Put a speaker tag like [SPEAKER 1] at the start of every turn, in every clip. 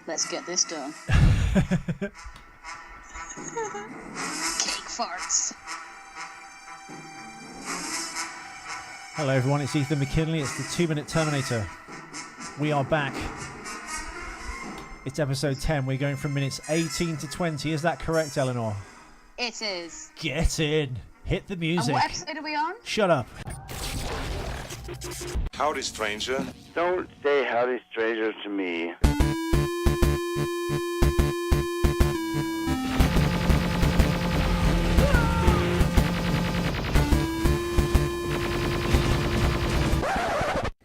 [SPEAKER 1] Let's get this done. Cake farts.
[SPEAKER 2] Hello everyone, it's Ethan McKinley, it's the 2-Minute Terminator. We are back. It's episode 10, we're going from minutes 18 to 20, is that correct, Eleanor?
[SPEAKER 1] It is.
[SPEAKER 2] Get in! Hit the music.
[SPEAKER 1] And what episode are we on?
[SPEAKER 2] Shut up.
[SPEAKER 3] Howdy, stranger.
[SPEAKER 4] Don't say howdy, stranger, to me.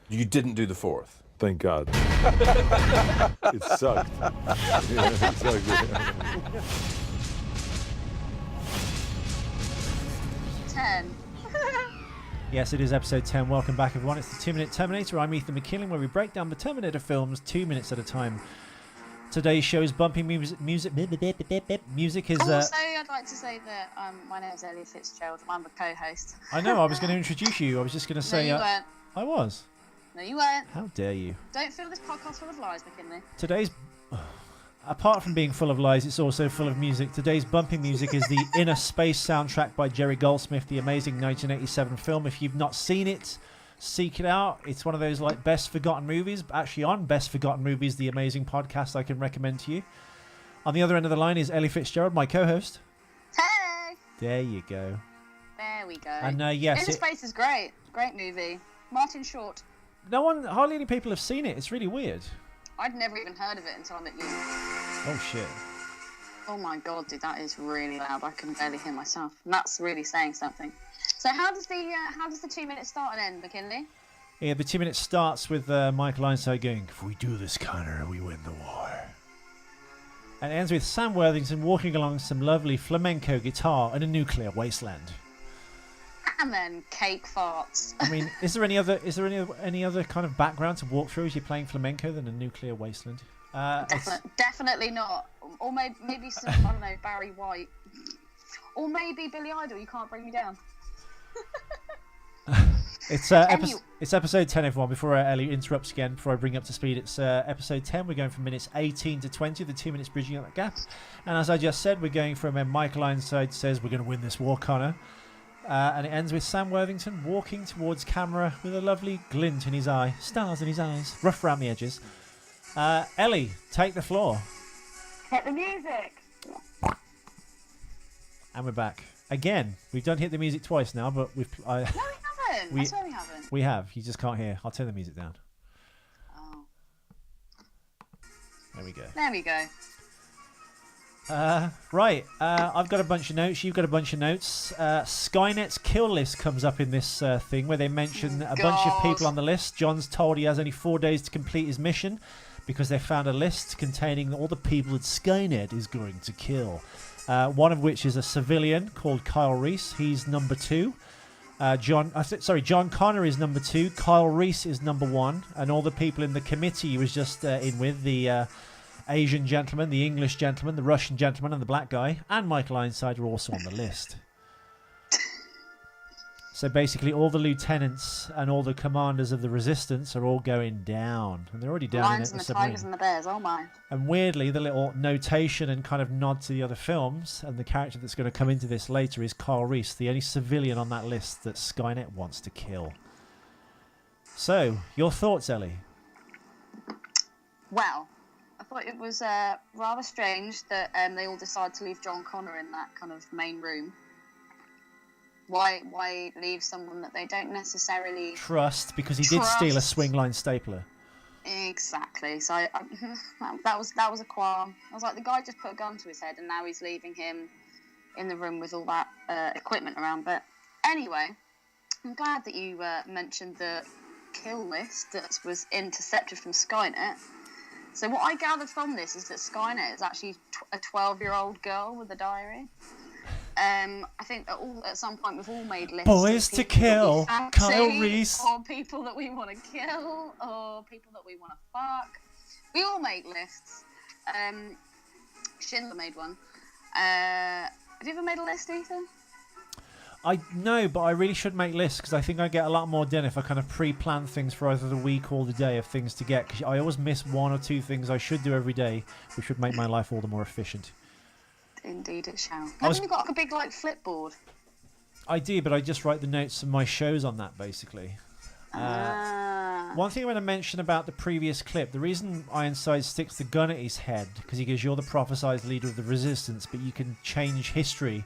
[SPEAKER 3] You didn't do the fourth.
[SPEAKER 5] Thank God. It sucked. Yeah, it sucked.
[SPEAKER 1] 10.
[SPEAKER 2] Yes, it is episode 10. Welcome back, everyone. It's the 2-Minute Terminator. I'm Ethan McKinley, where we break down the Terminator films 2 minutes at a time. Today's show is bumping music. Music is.
[SPEAKER 1] Also, I'd like to say that my name is Ellie Fitzgerald. I'm the co-host.
[SPEAKER 2] I know. I was going to introduce you. I was just going to say.
[SPEAKER 1] No, you weren't.
[SPEAKER 2] I was.
[SPEAKER 1] No, you weren't.
[SPEAKER 2] How dare you?
[SPEAKER 1] Don't fill this podcast full of lies, McKinley.
[SPEAKER 2] Today's. Apart from being full of lies, it's also full of music. Today's bumping music is the Innerspace soundtrack by Jerry Goldsmith, the amazing 1987 film. If you've not seen it, seek it out. It's one of those like best forgotten movies. Actually, on Best Forgotten Movies, the amazing podcast I can recommend to you. On the other end of the line is Ellie Fitzgerald, my co-host.
[SPEAKER 1] Hey!
[SPEAKER 2] There you go.
[SPEAKER 1] There we go.
[SPEAKER 2] And yes,
[SPEAKER 1] Innerspace is great. Great movie. Martin Short.
[SPEAKER 2] hardly any people have seen it. It's really weird.
[SPEAKER 1] I'd never even heard of it until I met you.
[SPEAKER 2] Oh shit.
[SPEAKER 1] Oh my god, dude, that is really loud. I can barely hear myself. And that's really saying something. So how does the 2 minutes start and end, McKinley?
[SPEAKER 2] Yeah, the 2 minutes starts with Michael Ironside going, "If we do this, Connor, we win the war." And it ends with Sam Worthington walking along some lovely flamenco guitar in a nuclear wasteland.
[SPEAKER 1] And then cake farts.
[SPEAKER 2] I mean, is there any other kind of background to walk through as you're playing flamenco than a nuclear wasteland?
[SPEAKER 1] Definitely not. Or maybe some, I don't know, Barry White. Or maybe Billy Idol, You Can't Bring Me Down.
[SPEAKER 2] It's episode 10, everyone. Before Ellie interrupts again, before I bring you up to speed, it's episode 10. We're going from minutes 18 to 20, the 2 minutes bridging up that gap. And as I just said, we're going from Michael Ironside says, "We're going to win this war, Connor." And it ends with Sam Worthington walking towards camera with a lovely glint in his eye, stars in his eyes, rough around the edges. Ellie, take the floor.
[SPEAKER 1] Hit the music.
[SPEAKER 2] And we're back. Again, we've done hit the music twice now, but
[SPEAKER 1] No, we haven't. I swear we haven't.
[SPEAKER 2] We have. You just can't hear. I'll turn the music down.
[SPEAKER 1] Oh.
[SPEAKER 2] There we go.
[SPEAKER 1] There we go.
[SPEAKER 2] Right, I've got a bunch of notes. You've got a bunch of notes. Skynet's kill list comes up in this thing where they mention a bunch of people on the list. John's told he has only 4 days to complete his mission because they found a list containing all the people that Skynet is going to kill. One of which is a civilian called Kyle Reese. He's number 2. John Connor is number 2. Kyle Reese is number 1. And all the people in the committee he was just in with, the Asian gentleman, the English gentleman, the Russian gentleman, and the black guy, and Michael Ironside are also on the list. So basically, all the lieutenants and all the commanders of the resistance are all going down, and they're already down
[SPEAKER 1] Lions
[SPEAKER 2] in
[SPEAKER 1] and
[SPEAKER 2] a
[SPEAKER 1] the tigers
[SPEAKER 2] submarine.
[SPEAKER 1] and the bears, oh my.
[SPEAKER 2] And weirdly, the little notation and kind of nod to the other films, and the character that's going to come into this later is Kyle Reese, the only civilian on that list that Skynet wants to kill. So, your thoughts, Ellie?
[SPEAKER 1] Well, I thought it was rather strange that they all decided to leave John Connor in that kind of main room. Why leave someone that they don't necessarily
[SPEAKER 2] Trust, because he did steal a swing line stapler.
[SPEAKER 1] Exactly. So that was a qualm. I was like, the guy just put a gun to his head, and now he's leaving him in the room with all that equipment around. But anyway, I'm glad that you mentioned the kill list that was intercepted from Skynet. So what I gathered from this is that Skynet is actually a 12-year-old girl with a diary. I think at some point we've all made lists.
[SPEAKER 2] Boys to kill, Kyle Reese.
[SPEAKER 1] Or people that we want to kill, or people that we want to fuck. We all make lists. Schindler made one. Have you ever made a list, Ethan?
[SPEAKER 2] I know, but I really should make lists because I think I get a lot more done if I kind of pre-plan things for either the week or the day of things to get. Because I always miss one or two things I should do every day, which would make my life all the more efficient.
[SPEAKER 1] Indeed, it shall. Haven't you got like a big like flipboard?
[SPEAKER 2] I do, but I just write the notes of my shows on that basically. One thing I want to mention about the previous clip: the reason Ironside sticks the gun at his head because he goes, "You're the prophesied leader of the resistance, but you can change history."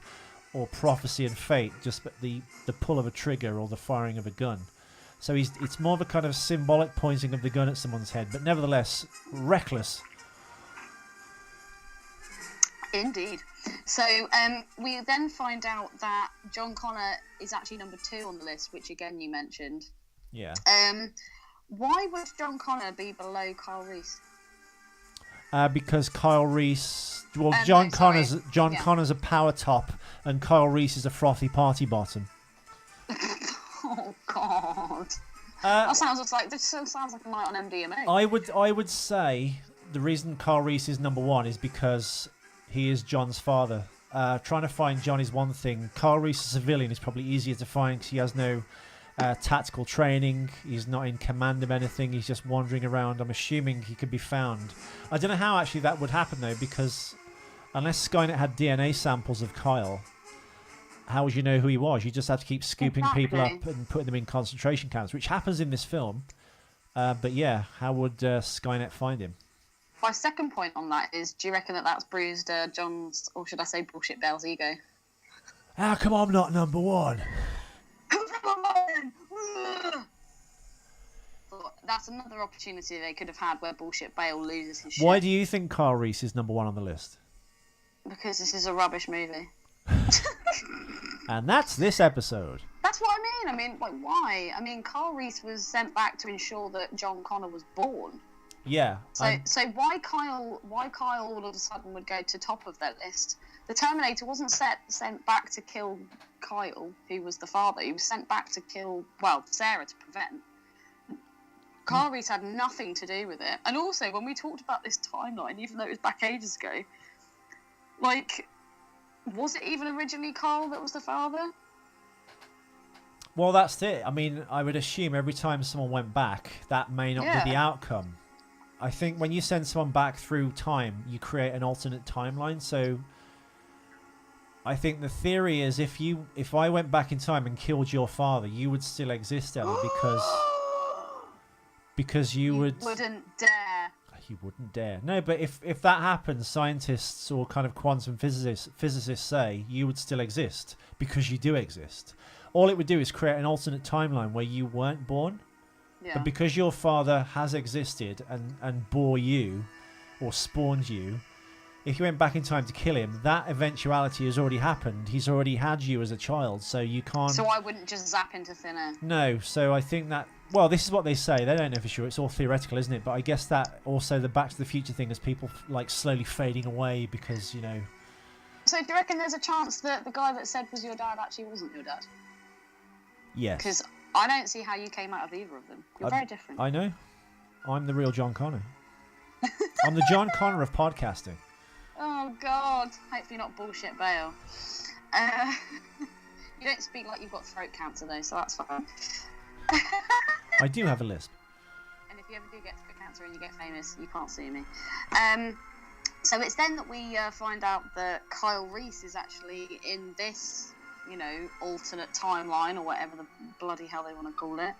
[SPEAKER 2] Or prophecy and fate, just the pull of a trigger or the firing of a gun. So it's more of a kind of symbolic pointing of the gun at someone's head, but nevertheless reckless.
[SPEAKER 1] Indeed. So we then find out that John Connor is actually number 2 on the list, which again you mentioned.
[SPEAKER 2] Yeah.
[SPEAKER 1] Why would John Connor be below Kyle Reese?
[SPEAKER 2] Because Kyle Reese, well, John Connor's a power top, and Kyle Reese is a frothy party bottom.
[SPEAKER 1] Oh God, that sounds like a night on MDMA.
[SPEAKER 2] I would say the reason Kyle Reese is number 1 is because he is John's father. Trying to find John is one thing. Kyle Reese, a civilian, is probably easier to find because he has no tactical training. He's not in command of anything. He's just wandering around. I'm assuming he could be found. I don't know how actually that would happen though, because unless Skynet had DNA samples of Kyle, how would you know who he was? You just have to keep scooping people up and putting them in concentration camps, which happens in this film. But yeah, how would Skynet find him?
[SPEAKER 1] My second point on that is, do you reckon that that's bruised John's, or should I say bullshit Bale's ego?
[SPEAKER 2] How come I'm not number 1?
[SPEAKER 1] That's another opportunity they could have had where bullshit Bale loses his shit.
[SPEAKER 2] Why do you think Kyle Reese is number 1 on the list?
[SPEAKER 1] Because this is a rubbish movie.
[SPEAKER 2] And that's this episode.
[SPEAKER 1] That's what I mean. Like, why? I mean, Kyle Reese was sent back to ensure that John Connor was born.
[SPEAKER 2] Yeah.
[SPEAKER 1] So why Kyle all of a sudden would go to top of that list? The Terminator wasn't sent back to kill Kyle, who was the father. He was sent back to kill, Sarah to prevent. Kyle Reese had nothing to do with it. And also, when we talked about this timeline, even though it was back ages ago, like, was it even originally Kyle that was the father?
[SPEAKER 2] Well, that's it. I mean, I would assume every time someone went back, that may not be the outcome. I think when you send someone back through time, you create an alternate timeline. So I think the theory is if I went back in time and killed your father, you would still exist, Ellie, because you
[SPEAKER 1] wouldn't dare.
[SPEAKER 2] You wouldn't dare. No, but if that happens, scientists or kind of quantum physicists say you would still exist because you do exist. All it would do is create an alternate timeline where you weren't born. Yeah. But because your father has existed and bore you or spawned you, if you went back in time to kill him, that eventuality has already happened. He's already had you as a child, so you can't...
[SPEAKER 1] So I wouldn't just zap into thin air?
[SPEAKER 2] No, so I think that... Well, this is what they say. They don't know for sure. It's all theoretical, isn't it? But I guess that also the Back to the Future thing is people like slowly fading away because, you know...
[SPEAKER 1] So do you reckon there's a chance that the guy that said was your dad actually wasn't your dad?
[SPEAKER 2] Yes.
[SPEAKER 1] Because I don't see how you came out of either of them. You're very different.
[SPEAKER 2] I know. I'm the real John Connor. I'm the John Connor of podcasting.
[SPEAKER 1] Oh, God. Hopefully not bullshit Bale. You don't speak like you've got throat cancer, though, so that's fine.
[SPEAKER 2] I do have a lisp.
[SPEAKER 1] And if you ever do get throat cancer and you get famous, you can't see me. So it's then that we find out that Kyle Reese is actually in this, you know, alternate timeline or whatever the bloody hell they want to call it.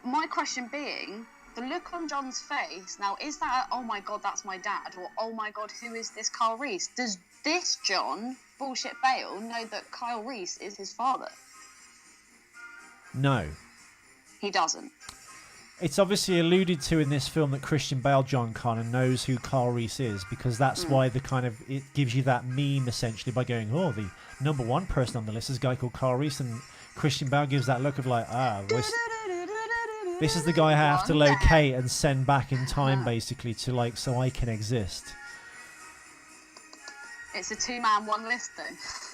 [SPEAKER 1] My question being... The look on John's face, now, is that, oh my God, that's my dad, or oh my God, who is this Kyle Reese? Does this John, bullshit Bale, know that Kyle Reese is his father?
[SPEAKER 2] No.
[SPEAKER 1] He doesn't.
[SPEAKER 2] It's obviously alluded to in this film that Christian Bale, John Connor, knows who Kyle Reese is, because that's why it gives you that meme, essentially, by going, oh, the number 1 person on the list is a guy called Kyle Reese, and Christian Bale gives that look of like, this is the guy I have to locate and send back in time, basically, to like, so I can exist.
[SPEAKER 1] It's a 2-man, 1 list, though.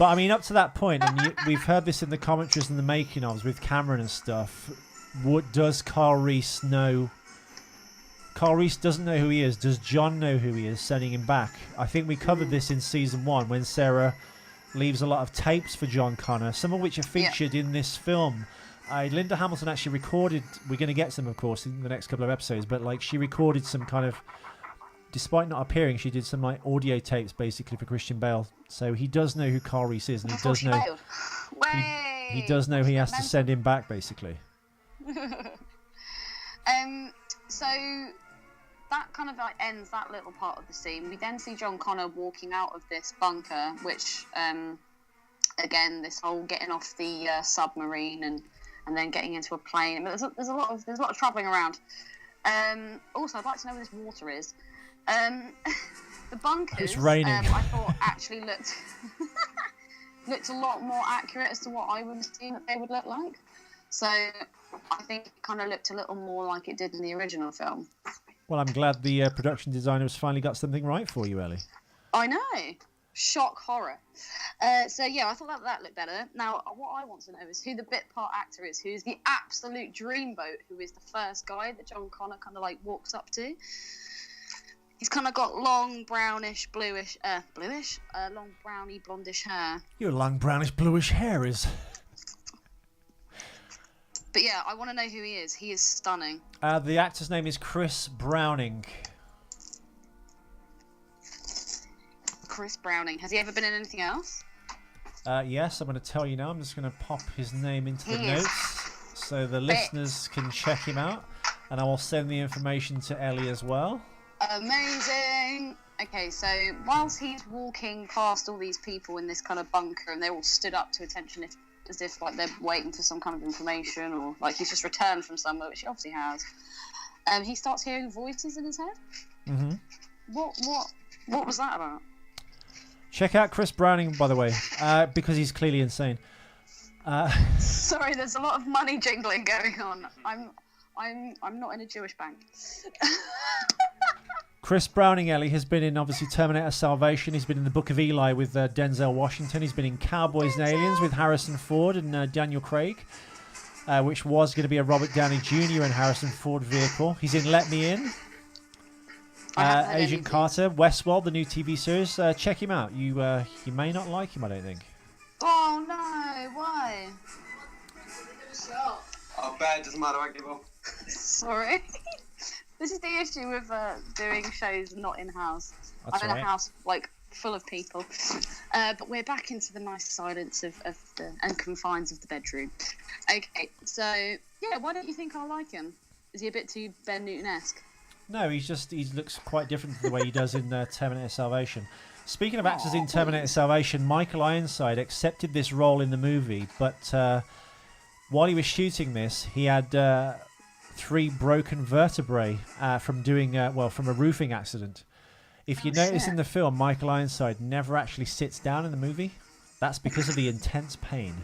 [SPEAKER 2] But I mean, up to that point, and we've heard this in the commentaries and the making ofs with Cameron and stuff. What does Kyle Reese know? Kyle Reese doesn't know who he is. Does John know who he is, sending him back? I think we covered this in season 1 when Sarah leaves a lot of tapes for John Connor, some of which are featured in this film. Linda Hamilton actually recorded, we're going to get some, of course, in the next couple of episodes, but like she recorded some kind of, despite not appearing, she did some like audio tapes basically for Christian Bale. So he does know who Carl Reese is, and he does know he does know he has to send him back basically.
[SPEAKER 1] So that kind of like ends that little part of the scene. We then see John Connor walking out of this bunker, which again, this whole getting off the submarine and then getting into a plane. But there's a lot of travelling around. Also, I'd like to know where this water is. The bunkers,
[SPEAKER 2] it's raining.
[SPEAKER 1] I thought actually looked a lot more accurate as to what I would have seen that they would look like. So I think it kind of looked a little more like it did in the original film.
[SPEAKER 2] Well, I'm glad the production designers finally got something right for you, Ellie.
[SPEAKER 1] I know. Shock horror. So yeah, I thought that looked better. Now, what I want to know is who the bit part actor is, who's the absolute dreamboat, who is the first guy that John Connor kind of like walks up to. He's kind of got long, brownish, bluish, long, browny, blondish hair.
[SPEAKER 2] Your long, brownish, bluish hair is...
[SPEAKER 1] But yeah, I want to know who he is. He is stunning.
[SPEAKER 2] The actor's name is Chris Browning.
[SPEAKER 1] Chris Browning. Has he ever been in anything else?
[SPEAKER 2] Yes, I'm going to tell you now. I'm just going to pop his name into the notes so the listeners can check him out. And I will send the information to Ellie as well.
[SPEAKER 1] Amazing. Okay, so whilst he's walking past all these people in this kind of bunker, and they're all stood up to attention as if like they're waiting for some kind of information, or like he's just returned from somewhere, which he obviously has. He starts hearing voices in his head.
[SPEAKER 2] Mm-hmm.
[SPEAKER 1] What was that about?
[SPEAKER 2] Check out Chris Browning, by the way, because he's clearly insane.
[SPEAKER 1] Sorry, there's a lot of money jingling going on. I'm not in a Jewish bank.
[SPEAKER 2] Chris Browning, Ellie, has been in, obviously, Terminator Salvation. He's been in the Book of Eli with Denzel Washington. He's been in Cowboys and Aliens with Harrison Ford and Daniel Craig, which was going to be a Robert Downey Jr. and Harrison Ford vehicle. He's in Let Me In, Agent Carter, Westworld, the new TV series. Check him out. You may not like him, I don't think.
[SPEAKER 1] Oh, no. Why?
[SPEAKER 6] Oh, bad. Doesn't matter. I give up.
[SPEAKER 1] Sorry. This is the issue with doing shows not in-house.
[SPEAKER 2] That's
[SPEAKER 1] I'm in
[SPEAKER 2] right.
[SPEAKER 1] a house like full of people, but we're back into the nice silence of the and confines of the bedroom. Okay, so yeah, why don't you think I like him? Is he a bit too Ben Newton-esque?
[SPEAKER 2] No, he looks quite different to the way he does in Terminator Salvation. Speaking of actors in Terminator Salvation, Michael Ironside accepted this role in the movie, but while he was shooting this, he had 3 broken vertebrae from doing from a roofing accident. If you notice in the film, Michael Ironside never actually sits down in the movie. That's because of the intense pain.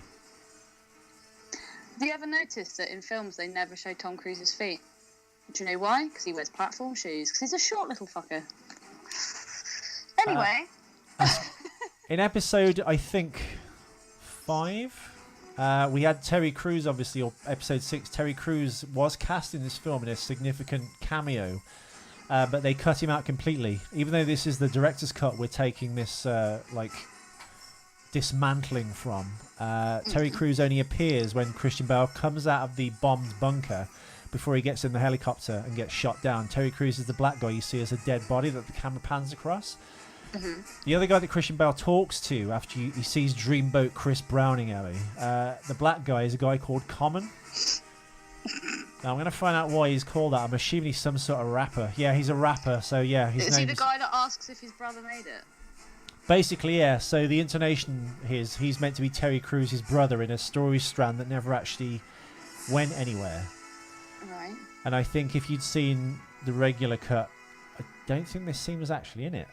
[SPEAKER 1] Have you ever noticed that in films they never show Tom Cruise's feet? Do you know why? Because he wears platform shoes. Because he's a short little fucker. Anyway.
[SPEAKER 2] In episode, I think, 5... we had Terry Crews, obviously, or episode 6. Terry Crews was cast in this film in a significant cameo, but they cut him out completely. Even though this is the director's cut, we're taking this dismantling from. Terry Crews only appears when Christian Bale comes out of the bombed bunker before he gets in the helicopter and gets shot down. Terry Crews is the black guy you see as a dead body that the camera pans across. Mm-hmm. The other guy that Christian Bale talks to after he sees Dreamboat Chris Browning, Ellie, the black guy is a guy called Common. Now I'm going to find out why he's called that. I'm assuming he's some sort of rapper. Yeah, he's a rapper, so yeah.
[SPEAKER 1] Is he the guy that asks if his brother made it?
[SPEAKER 2] Basically, yeah. So the intonation is he's meant to be Terry Crews' brother in a story strand that never actually went anywhere.
[SPEAKER 1] Right.
[SPEAKER 2] And I think if you'd seen the regular cut, I don't think this scene was actually in it.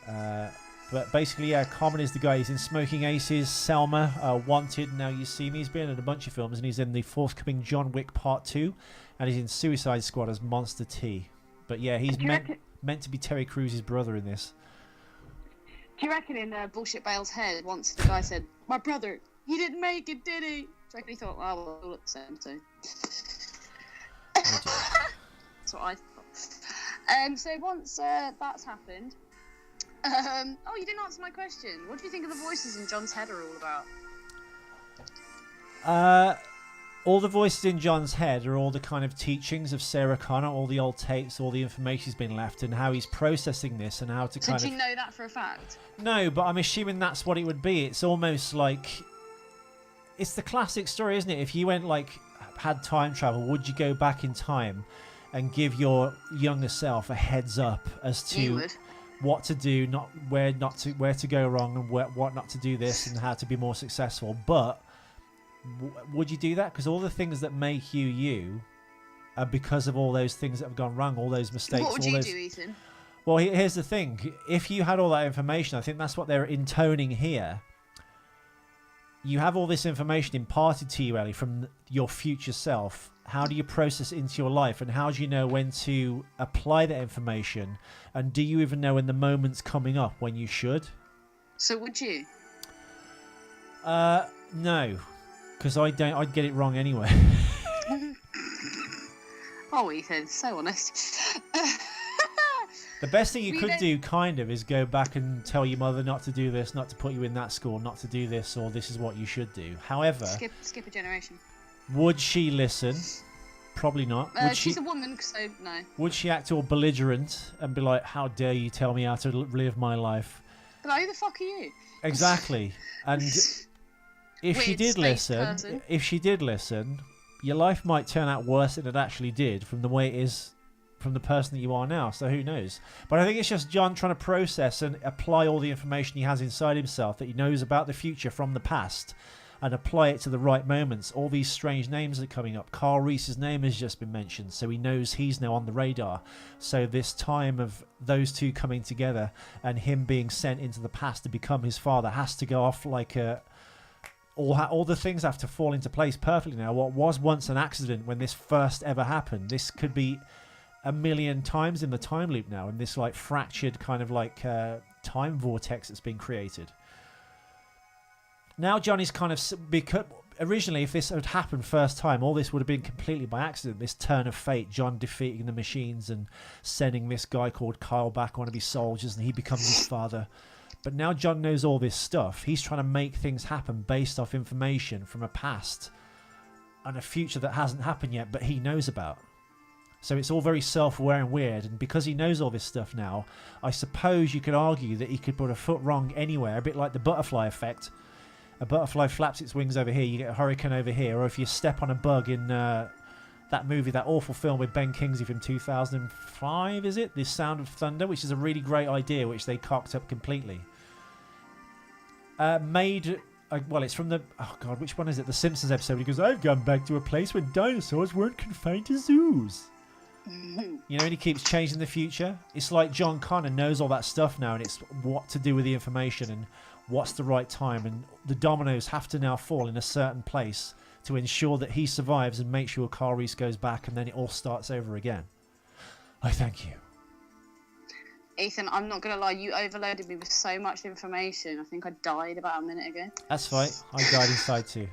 [SPEAKER 2] But basically, yeah, Common is the guy. He's in Smoking Aces, Selma, Wanted, Now You See Me. He's been in a bunch of films, and he's in the forthcoming John Wick Part 2, and he's in Suicide Squad as Monster T. But yeah, he's meant to be Terry Crews' brother in this.
[SPEAKER 1] Do you reckon in Bullshit Bale's head, once the guy said, "My brother, he didn't make it, did he?" Do you reckon he thought, "Oh, we'll look the same too." That's what I thought. So once that's happened, Oh, you didn't answer my question. What do you think of the voices in John's head are all about?
[SPEAKER 2] All the voices in John's head are all the kind of teachings of Sarah Connor, all the old tapes, all the information he's been left, and how he's processing this and how to
[SPEAKER 1] So do you know that for a fact?
[SPEAKER 2] No, but I'm assuming that's what it would be. It's almost like... It's the classic story, isn't it? If you went, like, had time travel, would you go back in time and give your younger self a heads up as to what to do, where to go wrong, and what not to do this, and how to be more successful? But would you do that? Because all the things that make you you are because of all those things that have gone wrong, all those mistakes.
[SPEAKER 1] What would you do, Ethan?
[SPEAKER 2] Well, here's the thing. If you had all that information, I think that's what they're intoning here. You have all this information imparted to you, Ellie, from your future self. How do you process it into your life? And how do you know when to apply that information? And do you even know when the moment's coming up when you should?
[SPEAKER 1] So would you?
[SPEAKER 2] No. Because I'd get it wrong anyway.
[SPEAKER 1] Oh, Ethan, so honest.
[SPEAKER 2] The best thing you could do, kind of, is go back and tell your mother not to do this, not to put you in that school, not to do this, or this is what you should do. However...
[SPEAKER 1] Skip a generation.
[SPEAKER 2] Would she listen? Probably not.
[SPEAKER 1] She's a woman, so no.
[SPEAKER 2] Would she act all belligerent and be like, how dare you tell me how to live my life?
[SPEAKER 1] But like, who the fuck are you?
[SPEAKER 2] Exactly. And if she did listen, your life might turn out worse than it actually did from the way it is from the person that you are now. So who knows? But I think it's just John trying to process and apply all the information he has inside himself that he knows about the future from the past and apply it to the right moments. All these strange names are coming up. Carl Reese's name has just been mentioned, so he knows he's now on the radar. So this time of those two coming together and him being sent into the past to become his father has to go off like a... All the things have to fall into place perfectly now. What was once an accident when this first ever happened, this could be a million times in the time loop now, in this like fractured kind of like time vortex that's been created. Now Johnny's kind of... because originally, if this had happened first time, all this would have been completely by accident. This turn of fate, John defeating the machines and sending this guy called Kyle back, one of his soldiers, and he becomes his father. But now John knows all this stuff. He's trying to make things happen based off information from a past and a future that hasn't happened yet, but he knows about. So it's all very self-aware and weird. And because he knows all this stuff now, I suppose you could argue that he could put a foot wrong anywhere, a bit like the butterfly effect. A butterfly flaps its wings over here, you get a hurricane over here. Or if you step on a bug in that movie, that awful film with Ben Kingsley from 2005, is it? The Sound of Thunder, which is a really great idea, which they cocked up completely. Well, it's from the... Oh, God, which one is it? The Simpsons episode. He goes, I've gone back to a place when dinosaurs weren't confined to zoos. You know, and he keeps changing the future. It's like John Connor knows all that stuff now, and it's what to do with the information and what's the right time. And the dominoes have to now fall in a certain place to ensure that he survives and make sure Carl Reese goes back, and then it all starts over again. I thank you.
[SPEAKER 1] Ethan, I'm not going to lie, you overloaded me with so much information. I think I died about a minute ago.
[SPEAKER 2] That's fine. I died inside too.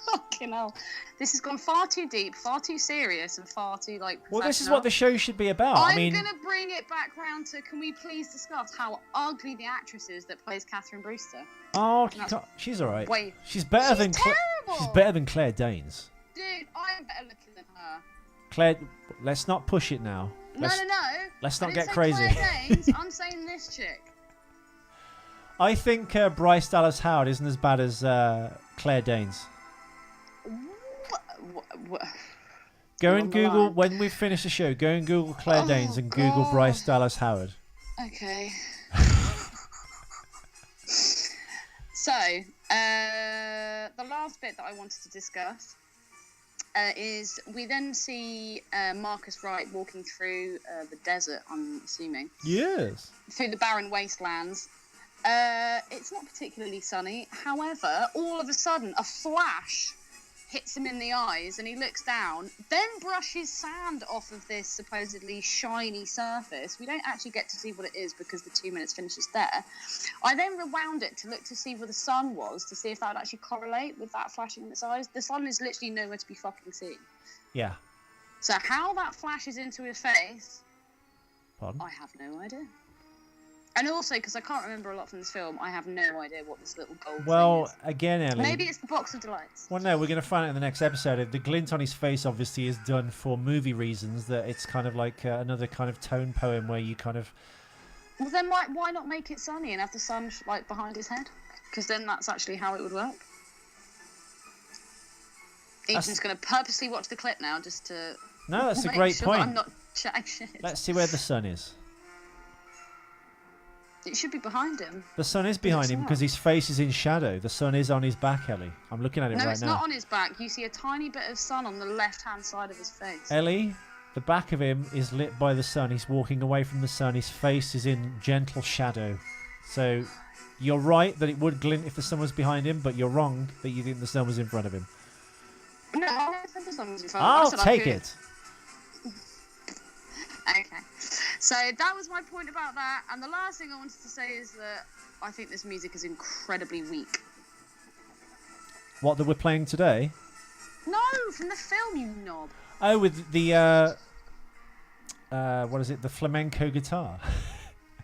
[SPEAKER 1] Fucking hell. This has gone far too deep, far too serious, and far too, like, professional.
[SPEAKER 2] Well, this is what the show should be about.
[SPEAKER 1] I'm going to bring it back round to, can we please discuss how ugly the actress is that plays Catherine Brewster?
[SPEAKER 2] Oh, she's all right.
[SPEAKER 1] Wait.
[SPEAKER 2] She's better than
[SPEAKER 1] terrible.
[SPEAKER 2] She's better than Claire Danes.
[SPEAKER 1] Dude, I'm better looking than her.
[SPEAKER 2] Claire, let's not push it now.
[SPEAKER 1] No.
[SPEAKER 2] Let's not get
[SPEAKER 1] say
[SPEAKER 2] crazy.
[SPEAKER 1] Claire Danes, I'm saying this chick.
[SPEAKER 2] I think Bryce Dallas Howard isn't as bad as Claire Danes.
[SPEAKER 1] What?
[SPEAKER 2] Go and Google, when we finish the show, go and Google Claire Danes and Google Bryce Dallas Howard.
[SPEAKER 1] Okay. So, the last bit that I wanted to discuss is we then see Marcus Wright walking through the desert, I'm assuming.
[SPEAKER 2] Yes.
[SPEAKER 1] Through the barren wastelands. It's not particularly sunny. However, all of a sudden, a flash hits him in the eyes, and he looks down, then brushes sand off of this supposedly shiny surface. We don't actually get to see what it is because the 2 minutes finishes there. I then rewound it to look to see where the sun was, to see if that would actually correlate with that flashing in its eyes. The sun is literally nowhere to be fucking seen.
[SPEAKER 2] Yeah.
[SPEAKER 1] So how that flashes into his face,
[SPEAKER 2] Pardon?
[SPEAKER 1] I have no idea. And also, because I can't remember a lot from this film, I have no idea what this little gold thing
[SPEAKER 2] Well,
[SPEAKER 1] is.
[SPEAKER 2] again, Ellie.
[SPEAKER 1] Maybe it's the box of delights.
[SPEAKER 2] Well, no, we're going to find out in the next episode. The glint on his face obviously is done for movie reasons, that it's kind of like another kind of tone poem where you kind of...
[SPEAKER 1] Well, then why not make it sunny and have the sun like behind his head? Because then that's actually how it would work. Ethan's going to purposely watch the clip now just to...
[SPEAKER 2] No, that's a
[SPEAKER 1] make
[SPEAKER 2] great
[SPEAKER 1] sure
[SPEAKER 2] point.
[SPEAKER 1] That I'm not chatting shit.
[SPEAKER 2] Let's see where the sun is.
[SPEAKER 1] It should be behind him.
[SPEAKER 2] The sun is behind him because his face is in shadow. The sun is on his back, Ellie. I'm looking at it right now.
[SPEAKER 1] No, it's not on his back. You see a tiny bit of sun on the left-hand side of his face.
[SPEAKER 2] Ellie, the back of him is lit by the sun. He's walking away from the sun. His face is in gentle shadow. So you're right that it would glint if the sun was behind him, but you're wrong that you think the sun was in front of him.
[SPEAKER 1] No, I said the sun was in front.
[SPEAKER 2] I'll take it.
[SPEAKER 1] Okay. So that was my point about that. And the last thing I wanted to say is that I think this music is incredibly weak.
[SPEAKER 2] What, that we're playing today?
[SPEAKER 1] No, from the film, you knob.
[SPEAKER 2] Oh, with the, what is it? The flamenco guitar.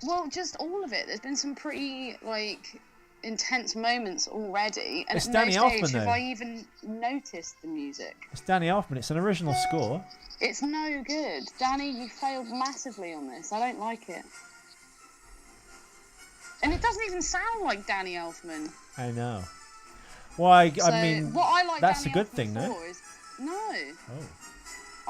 [SPEAKER 1] Well, just all of it. There's been some pretty, like, intense moments already. And
[SPEAKER 2] It's
[SPEAKER 1] at
[SPEAKER 2] Danny
[SPEAKER 1] no stage
[SPEAKER 2] Elfman,
[SPEAKER 1] have
[SPEAKER 2] though.
[SPEAKER 1] I even noticed the music.
[SPEAKER 2] It's Danny Elfman. It's an original score.
[SPEAKER 1] It's no good. Danny, you failed massively on this. I don't like it. And it doesn't even sound like Danny Elfman.
[SPEAKER 2] I know. Why?
[SPEAKER 1] So,
[SPEAKER 2] I mean,
[SPEAKER 1] what I like
[SPEAKER 2] that's
[SPEAKER 1] Danny
[SPEAKER 2] a good
[SPEAKER 1] Elfman
[SPEAKER 2] thing, no?
[SPEAKER 1] for is, no.
[SPEAKER 2] Oh.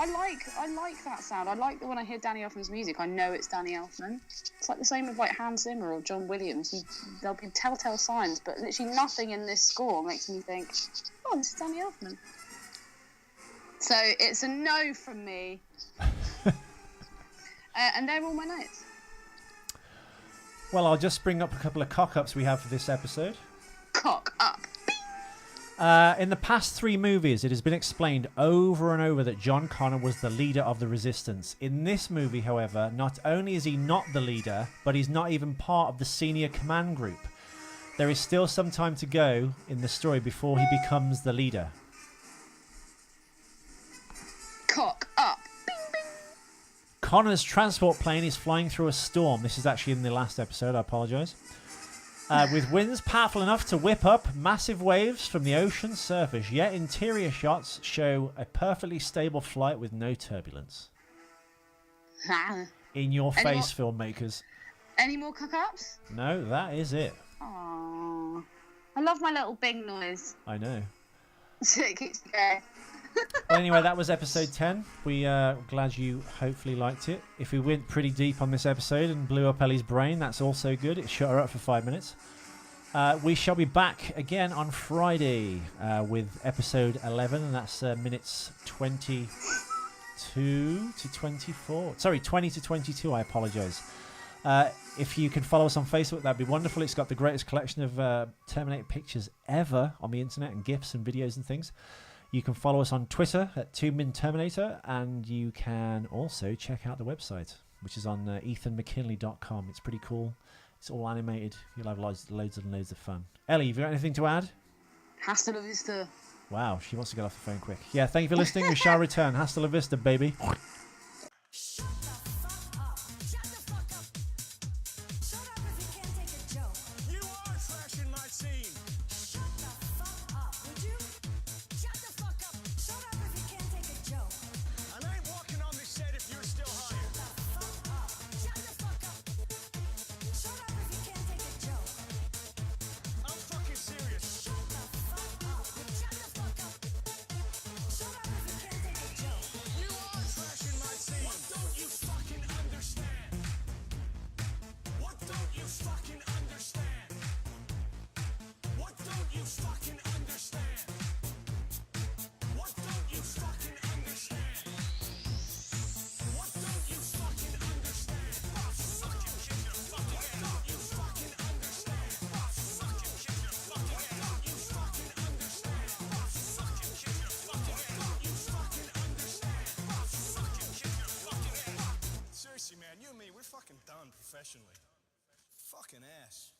[SPEAKER 1] I like that sound. I like that when I hear Danny Elfman's music, I know it's Danny Elfman. It's like the same with like Hans Zimmer or John Williams. There'll be telltale signs, but literally nothing in this score makes me think, oh, this is Danny Elfman. So it's a no from me. And they're all my notes.
[SPEAKER 2] Well, I'll just bring up a couple of cock-ups we have for this episode.
[SPEAKER 1] Cock up.
[SPEAKER 2] In the past 3 movies, it has been explained over and over that John Connor was the leader of the Resistance. In this movie, however, not only is he not the leader, but he's not even part of the senior command group. There is still some time to go in the story before he becomes the leader.
[SPEAKER 1] Cock up.
[SPEAKER 2] Connor's transport plane is flying through a storm. This is actually in the last episode, I apologise. With winds powerful enough to whip up massive waves from the ocean's surface, yet interior shots show a perfectly stable flight with no turbulence. In your face, filmmakers.
[SPEAKER 1] Any more cock-ups?
[SPEAKER 2] No, that is it.
[SPEAKER 1] Aww. I love my little bing noise.
[SPEAKER 2] I know.
[SPEAKER 1] It keeps me going.
[SPEAKER 2] Well, anyway, that was episode 10. We are glad you hopefully liked it. If we went pretty deep on this episode and blew up Ellie's brain, that's also good. It shut her up for 5 minutes. We shall be back again on Friday with episode 11, and that's minutes 22 to 24. Sorry, 20 to 22, I apologise. If you can follow us on Facebook, that'd be wonderful. It's got the greatest collection of Terminator pictures ever on the internet, and GIFs and videos and things. You can follow us on Twitter at 2MinTerminator, and you can also check out the website, which is on ethanmckinley.com. It's pretty cool. It's all animated. You'll have loads and loads of fun. Ellie, have you got anything to add?
[SPEAKER 1] Hasta la vista.
[SPEAKER 2] Wow, she wants to get off the phone quick. Yeah, thank you for listening. We shall return. Hasta la vista, baby.
[SPEAKER 7] Seriously, man, you and me, we're fucking done professionally. Fucking ass.